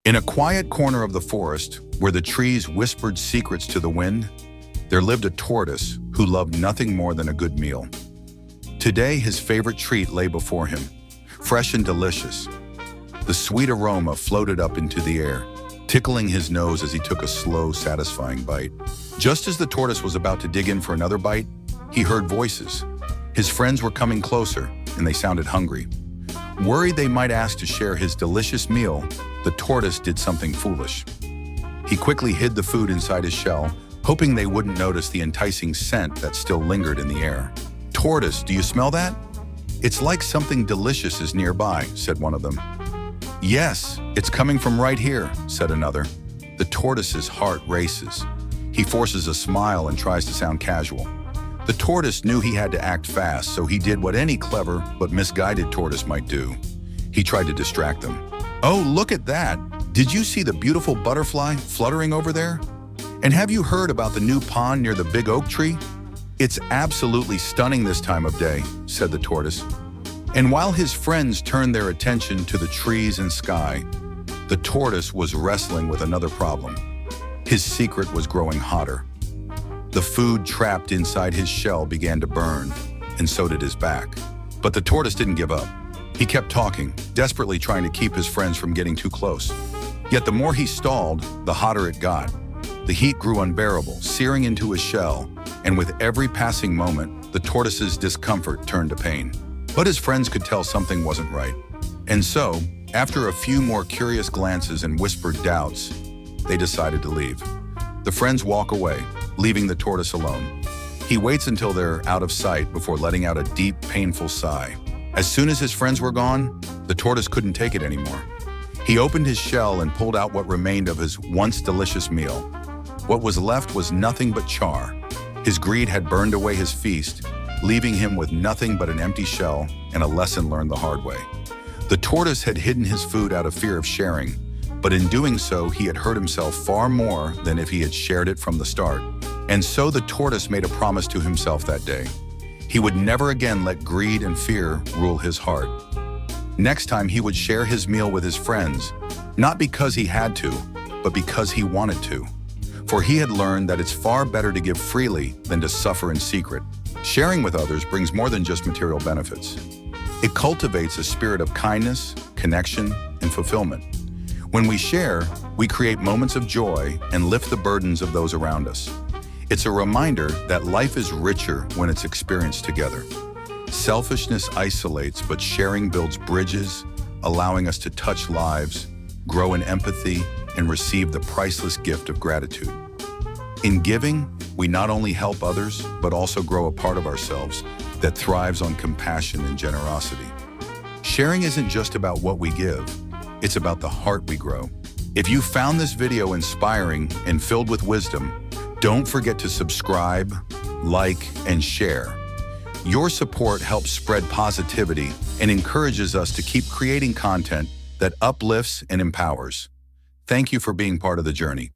In a quiet corner of the forest, where the trees whispered secrets to the wind, there lived a tortoise who loved nothing more than a good meal. Today, his favorite treat lay before him, fresh and delicious. The sweet aroma floated up into the air, tickling his nose as he took a slow, satisfying bite. Just as the tortoise was about to dig in for another bite, he heard voices. His friends were coming closer, and they sounded hungry. Worried they might ask to share his delicious meal, the tortoise did something foolish. He quickly hid the food inside his shell, hoping they wouldn't notice the enticing scent that still lingered in the air. "Tortoise, do you smell that? It's like something delicious is nearby," said one of them. "Yes, it's coming from right here," said another. The tortoise's heart races. He forces a smile and tries to sound casual. The tortoise knew he had to act fast, so he did what any clever but misguided tortoise might do. He tried to distract them. "Oh, look at that! Did you see the beautiful butterfly fluttering over there? And have you heard about the new pond near the big oak tree? It's absolutely stunning this time of day," said the tortoise. And while his friends turned their attention to the trees and sky, the tortoise was wrestling with another problem. His secret was growing hotter. The food trapped inside his shell began to burn, and so did his back. But the tortoise didn't give up. He kept talking, desperately trying to keep his friends from getting too close. Yet the more he stalled, the hotter it got. The heat grew unbearable, searing into his shell, and with every passing moment, the tortoise's discomfort turned to pain. But his friends could tell something wasn't right. And so, after a few more curious glances and whispered doubts, they decided to leave. The friends walk away, leaving the tortoise alone. He waits until they're out of sight before letting out a deep, painful sigh. As soon as his friends were gone, the tortoise couldn't take it anymore. He opened his shell and pulled out what remained of his once delicious meal. What was left was nothing but char. His greed had burned away his feast, leaving him with nothing but an empty shell and a lesson learned the hard way. The tortoise had hidden his food out of fear of sharing, but in doing so, he had hurt himself far more than if he had shared it from the start. And so the tortoise made a promise to himself that day. He would never again let greed and fear rule his heart. Next time, he would share his meal with his friends, not because he had to, but because he wanted to. For he had learned that it's far better to give freely than to suffer in secret. Sharing with others brings more than just material benefits. It cultivates a spirit of kindness, connection, and fulfillment. When we share, we create moments of joy and lift the burdens of those around us. It's a reminder that life is richer when it's experienced together. Selfishness isolates, but sharing builds bridges, allowing us to touch lives, grow in empathy, and receive the priceless gift of gratitude. In giving, we not only help others, but also grow a part of ourselves that thrives on compassion and generosity. Sharing isn't just about what we give, it's about the heart we grow. If you found this video inspiring and filled with wisdom, don't forget to subscribe, like, and share. Your support helps spread positivity and encourages us to keep creating content that uplifts and empowers. Thank you for being part of the journey.